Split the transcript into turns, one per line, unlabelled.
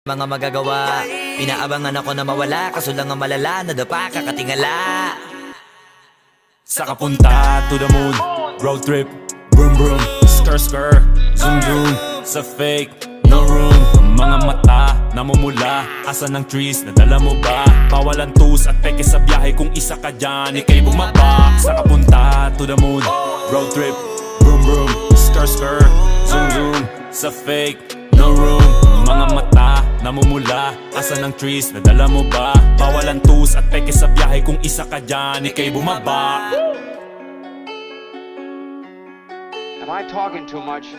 Mga magagawa, inaabangan ako na mawala, kaso lang ang malala, nadapa kakatingala.
Sa kapunta to the moon, road trip, vroom vroom, skr skr, zoom zoom. Sa fake, no room. Mga mata, namumula, asa ng trees, nadala mo ba? Bawalan tus at peke sa biyahe, kung isa ka dyan, ika'y bumaba. Sa kapunta to the moon, road trip, vroom vroom, skr skr, zoom zoom. Sa fake, no room. Mga mata, namumula, asa ng trees, nadala mo ba? Bawalan tus at peke sa biyahe, kung isa ka dyan, ika'y bumaba.
Am I talking too much?